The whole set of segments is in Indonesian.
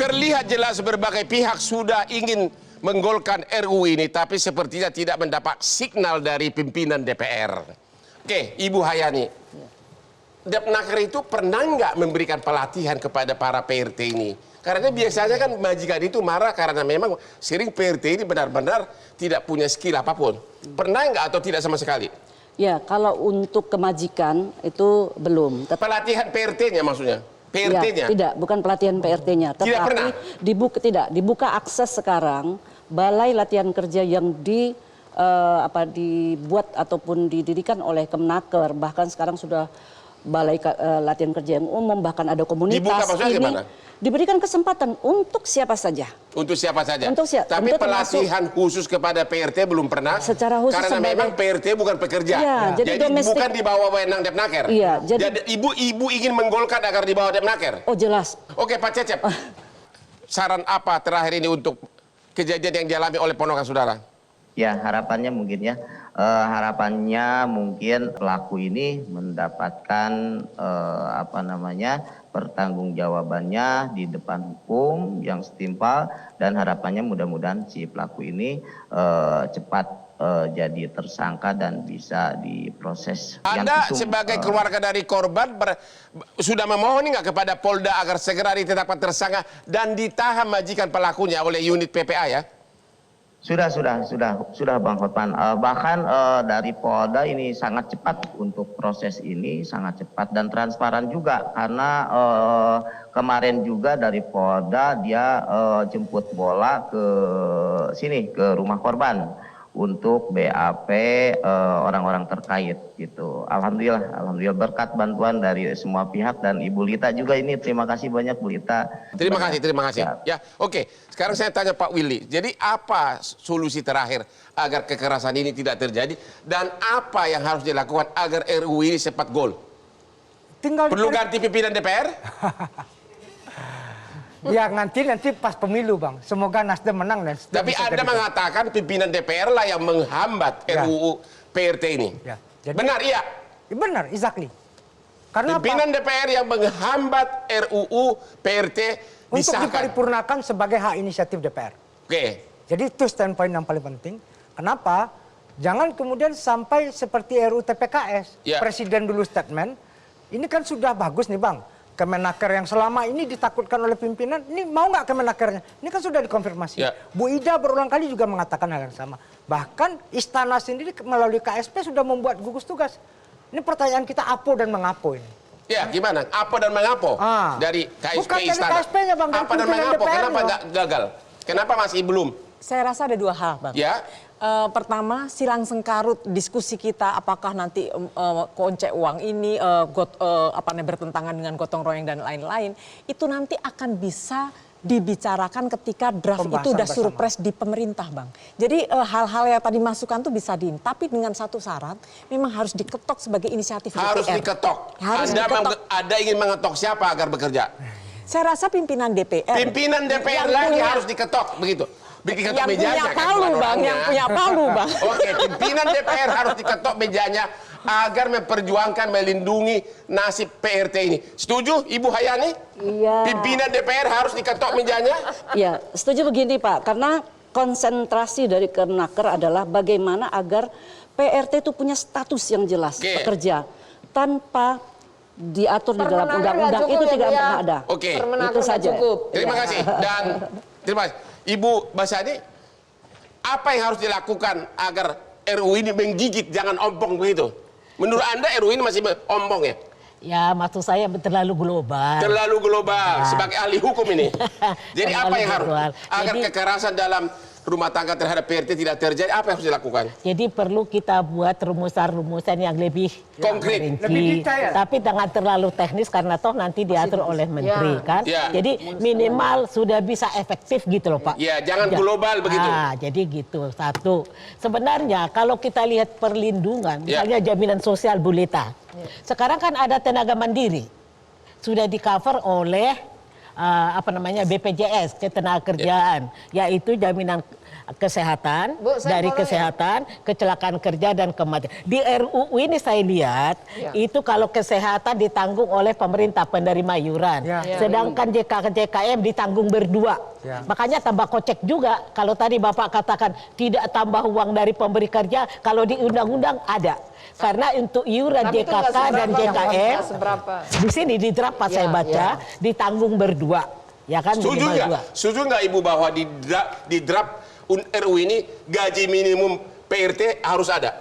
Terlihat jelas berbagai pihak sudah ingin menggolkan RUU ini, tapi sepertinya tidak mendapat signal dari pimpinan DPR. Oke, Ibu Hayani, Depnaker itu pernah nggak memberikan pelatihan kepada para PRT ini? Karena biasanya kan majikan itu marah karena memang sering PRT ini benar-benar tidak punya skill apapun. Pernah nggak atau tidak sama sekali? Ya, kalau untuk kemajikan itu belum. Pelatihan PRT-nya maksudnya? PRT-nya? Ya, tidak, bukan pelatihan PRT-nya. Tidak pernah? Dibuka akses sekarang, balai latihan kerja yang dibuat ataupun didirikan oleh Kemnaker, bahkan sekarang sudah balai latihan kerja yang umum, bahkan ada komunitas. Dibuka maksudnya ini gimana? Diberikan kesempatan untuk siapa saja. Untuk siapa saja? Tapi untuk pelatihan khusus kepada PRT belum pernah. Secara khusus karena memang PRT bukan pekerja. Ya, jadi bukan di bawah wewenang Depnaker. Iya, jadi ibu ingin menggolkan agar di bawah Depnaker. Oh, jelas. Oke, Pak Cecep. Saran apa terakhir ini untuk kejadian yang dialami oleh ponakan saudara? Ya, harapannya mungkin pelaku ini mendapatkan pertanggungjawabannya di depan hukum yang setimpal, dan harapannya mudah-mudahan si pelaku ini cepat jadi tersangka dan bisa diproses. Anda sebagai keluarga dari korban sudah memohon nggak kepada Polda agar segera ditetapkan tersangka dan ditahan majikan pelakunya oleh unit PPA ya? Sudah Bang Hotman. Bahkan dari Polda ini sangat cepat untuk proses ini, sangat cepat dan transparan juga, karena kemarin juga dari Polda dia jemput bola ke sini, ke rumah korban untuk BAP orang-orang terkait gitu. Alhamdulillah berkat bantuan dari semua pihak dan Ibu Lita juga ini, terima kasih banyak Bu Lita. Terima kasih. Ya, oke. Sekarang saya tanya Pak Willy. Jadi apa solusi terakhir agar kekerasan ini tidak terjadi dan apa yang harus dilakukan agar RUU ini cepat gol? Perlu ganti pimpinan DPR? Ya nanti pas pemilu Bang, semoga Nasdem menang dan. Tapi Anda mengatakan pimpinan DPR lah yang menghambat RUU PRT ini. Ya. Jadi, benar iya? Benar, exactly. Karena pimpinan DPR yang menghambat RUU PRT untuk diparipurnakan sebagai hak inisiatif DPR. Oke. Jadi itu standpoint yang paling penting. Kenapa? Jangan kemudian sampai seperti RUU TPKS. Ya. Presiden dulu statement. Ini kan sudah bagus nih Bang. Kemenaker yang selama ini ditakutkan oleh pimpinan, ini mau nggak Kemenakernya? Ini kan sudah dikonfirmasi. Ya. Bu Ida berulang kali juga mengatakan hal yang sama. Bahkan Istana sendiri melalui KSP sudah membuat gugus tugas. Ini pertanyaan kita apo dan mengapo ini. Ya, gimana? Apa dan mengapo? Dari KSP Bukan dari Istana. KSP-nya Bang, dari apa dan pimpinan mengapo? DPR Kenapa nggak gagal? Kenapa masih belum? Saya rasa ada dua hal, Bang. Ya. Pertama, silang sengkarut diskusi kita apakah nanti kocek uang ini bertentangan dengan gotong royong dan lain-lain, itu nanti akan bisa dibicarakan ketika draft itu udah surpres di pemerintah, Bang. Jadi hal-hal yang tadi masukan tuh bisa tapi dengan satu syarat, memang harus diketok sebagai inisiatif DPR. Harus diketok. Anda ingin mengetok siapa agar bekerja? Saya rasa pimpinan DPR. Pimpinan DPR lagi harus diketok, begitu. Yang punya palu, Bang. Yang punya palu, Bang. Oke, pimpinan DPR harus diketok mejanya agar memperjuangkan, melindungi nasib PRT ini. Setuju, Ibu Hayani? Iya. Pimpinan DPR harus diketok mejanya? Iya, setuju begini Pak. Karena konsentrasi dari Kemnaker adalah bagaimana agar PRT itu punya status yang jelas pekerja tanpa diatur di dalam undang-undang itu tidak pernah ada. Oke. Itu saja. Terima kasih dan terima kasih. Ibu Basadi, apa yang harus dilakukan agar RUU ini menggigit, jangan ompong begitu? Menurut Anda RUU ini masih ompong ya? Ya, maksud saya terlalu global. Terlalu global, sebagai ahli hukum ini. Jadi apa yang harus agar kekerasan dalam rumah tangga terhadap PRT tidak terjadi, apa yang harus dilakukan? Jadi perlu kita buat rumusan-rumusan yang lebih konkret, lebih detail. Tapi jangan terlalu teknis karena toh nanti diatur oleh menteri kan. Ya. Jadi minimal sudah bisa efektif gitu loh Pak. Ya, jangan global begitu. Jadi gitu. Satu. Sebenarnya kalau kita lihat perlindungan, misalnya jaminan sosial Bu Lita. Sekarang kan ada tenaga mandiri. Sudah di-cover oleh BPJS ketenagakerjaan, yaitu jaminan kesehatan, Bu, saya dari boleh ya? kesehatan, kecelakaan kerja dan kematian. Di RUU ini saya lihat itu kalau kesehatan ditanggung oleh pemerintah penerima iuran, sedangkan JKM ditanggung berdua. Makanya tambah kocek juga kalau tadi Bapak katakan tidak tambah uang dari pemberi kerja, kalau di undang-undang ada. Karena untuk iuran Tapi itu nggak JKK dan seberapa, JKM nggak seberapa. di sini di draft pas saya baca ditanggung berdua, ya kan? Setuju minimal nggak? dua. Setuju nggak Ibu bahwa di draft RUU ini gaji minimum PRT harus ada?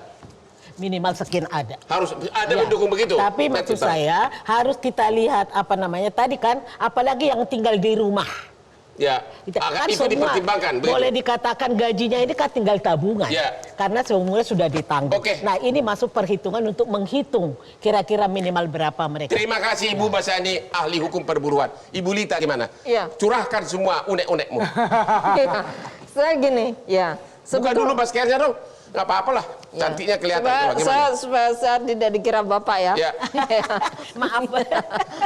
Minimal sekian ada. Harus ada Ya. mendukung begitu? Tapi maksud saya harus kita lihat apa namanya tadi kan, apalagi yang tinggal di rumah. Ya, Kan itu semua dipertimbangkan. begitu. boleh dikatakan gajinya ini kan tinggal tabungan, Ya. karena semuanya sudah ditanggung. Oke. Nah ini masuk perhitungan untuk menghitung kira-kira minimal berapa mereka. Terima kasih Ibu Basani, ahli hukum perburuan. Ibu Lita gimana? Iya. Curahkan semua unek-unekmu. Saya gini, ya. Buka dulu maskernya dong. Nggak apa-apa lah. Cantiknya kelihatan. Supaya saya tidak dikira Bapak ya. Ya. Maaf.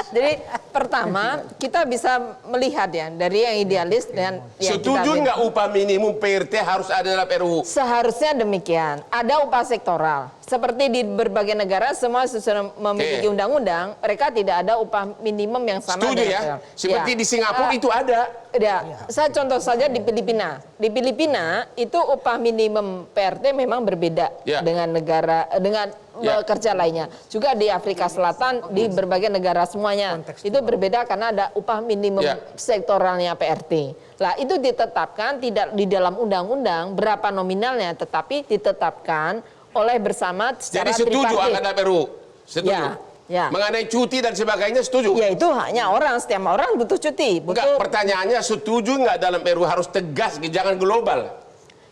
Jadi pertama kita bisa melihat ya dari yang idealis dan yang Setuju kita nggak upah minimum PRT harus ada dalam RUU? seharusnya demikian. Ada upah sektoral. Seperti di berbagai negara semua sudah memiliki Oke. undang-undang, mereka tidak ada upah minimum yang sama. Setuju ya? dengan- Seperti di Singapura Ah, itu ada. Ya, saya contoh saja di Filipina. Di Filipina itu upah minimum PRT memang berbeda Ya. dengan Ya. kerja lainnya. Juga di Afrika Selatan di berbagai negara semuanya itu berbeda karena ada upah minimum Ya. sektoralnya PRT. Lah itu ditetapkan tidak di dalam undang-undang berapa nominalnya, tetapi ditetapkan oleh bersama secara Jadi setuju tripartit. akan ada RUU? Setuju? Ya, ya. Mengenai cuti dan sebagainya setuju? Ya itu hanya setiap orang butuh cuti. Enggak, pertanyaannya setuju nggak dalam RUU harus tegas, jangan global?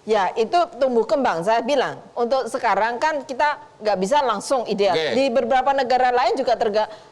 Ya itu tumbuh kembang saya bilang. Untuk sekarang kan kita nggak bisa langsung ideal. Oke. Di beberapa negara lain juga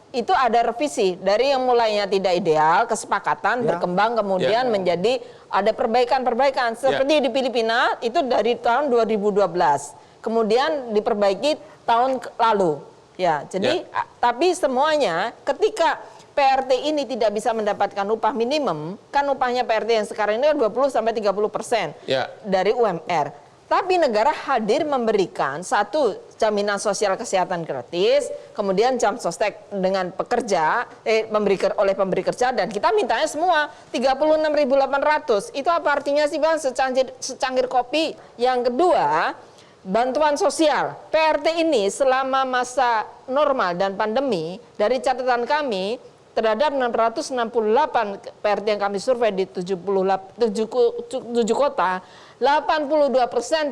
itu ada revisi dari yang mulainya tidak ideal, kesepakatan berkembang kemudian menjadi ada perbaikan-perbaikan. Seperti di Filipina itu dari tahun 2012, kemudian diperbaiki tahun lalu. Ya, jadi tapi semuanya ketika PRT ini tidak bisa mendapatkan upah minimum, kan upahnya PRT yang sekarang ini 20-30% Ya. dari UMR. Tapi negara hadir memberikan satu jaminan sosial kesehatan gratis, kemudian jam sostek dengan pekerja, oleh pemberi kerja, dan kita mintanya semua 36.800. Itu apa artinya sih Bang? Secangkir kopi. Yang kedua, bantuan sosial. PRT ini selama masa normal dan pandemi, dari catatan kami, terhadap 668 PRT yang kami survei di 7 kota, 82%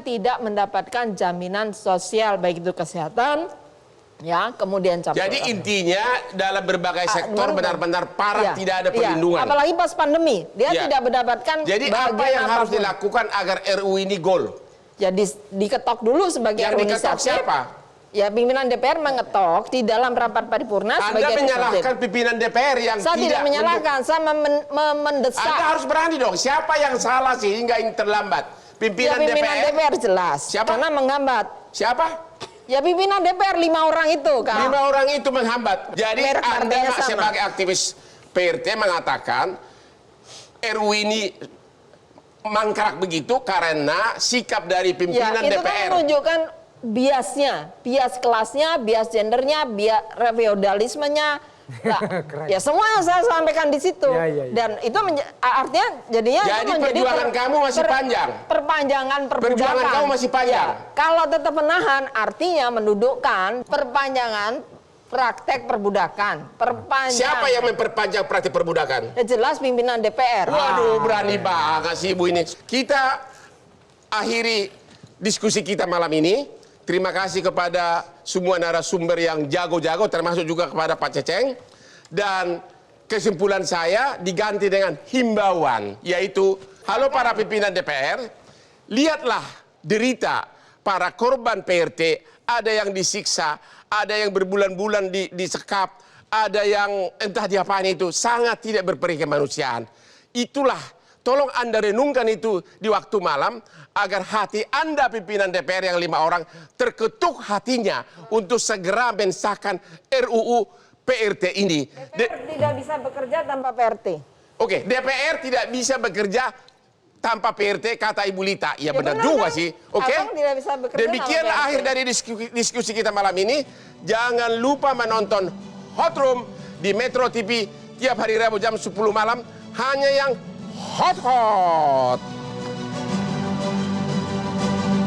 tidak mendapatkan jaminan sosial, baik itu kesehatan, ya, kemudian Jadi intinya dalam berbagai sektor benar-benar parah tidak ada perlindungan. Apalagi pas pandemi, dia tidak mendapatkan. Jadi apa bagian yang harus apapun. dilakukan agar RUU ini gol? Ya diketok dulu sebagai Yang diketok organisasi. siapa? Ya pimpinan DPR mengetok di dalam rapat paripurna Anda sebagai menyalahkan eksekutif. pimpinan DPR yang Saya tidak menyalahkan, saya mendesak. Anda harus berani dong. Siapa yang salah sehingga ini terlambat? Ya, Pimpinan pimpinan DPR? DPR jelas. Siapa? Karena menghambat. Siapa? Ya pimpinan DPR 5 orang itu kan. 5 orang itu menghambat. Jadi Merek Anda partainya sama. sebagai aktivis PRT mengatakan RUU ini mangkrak begitu karena sikap dari pimpinan Ya, itu DPR. kan menunjukkan biasnya, bias kelasnya, bias gendernya, bias feodalismenya. Nah, ya semua yang saya sampaikan di situ. Dan itu artinya jadinya Jadi itu menjadi perjuangan kamu masih panjang. Perpanjangan perbudakan. Perjuangan kamu masih panjang. Ya, kalau tetap menahan artinya mendudukkan perpanjangan praktek perbudakan. Siapa yang memperpanjang praktik perbudakan? Ya jelas pimpinan DPR. Waduh, berani banget sih Ibu ini. Kita akhiri diskusi kita malam ini. Terima kasih kepada semua narasumber yang jago-jago, termasuk juga kepada Pak Ceceng. Dan kesimpulan saya diganti dengan himbauan, yaitu, halo para pimpinan DPR, lihatlah derita para korban PRT, ada yang disiksa, ada yang berbulan-bulan disekap, ada yang entah diapain itu, sangat tidak berperi kemanusiaan. Itulah, tolong Anda renungkan itu di waktu malam, agar hati Anda pimpinan DPR yang 5 orang terketuk hatinya untuk segera mensahkan RUU PRT ini. DPR tidak bisa bekerja tanpa PRT. Oke, DPR tidak bisa bekerja tanpa PRT, kata Ibu Lita. Ya benar juga kan? sih. Oke. Abang tidak bisa bekerja Demikian tanpa PRT. akhir dari diskusi kita malam ini. Jangan lupa menonton Hot Room di Metro TV tiap hari Rabu jam 10 malam. Hanya yang hot-hot.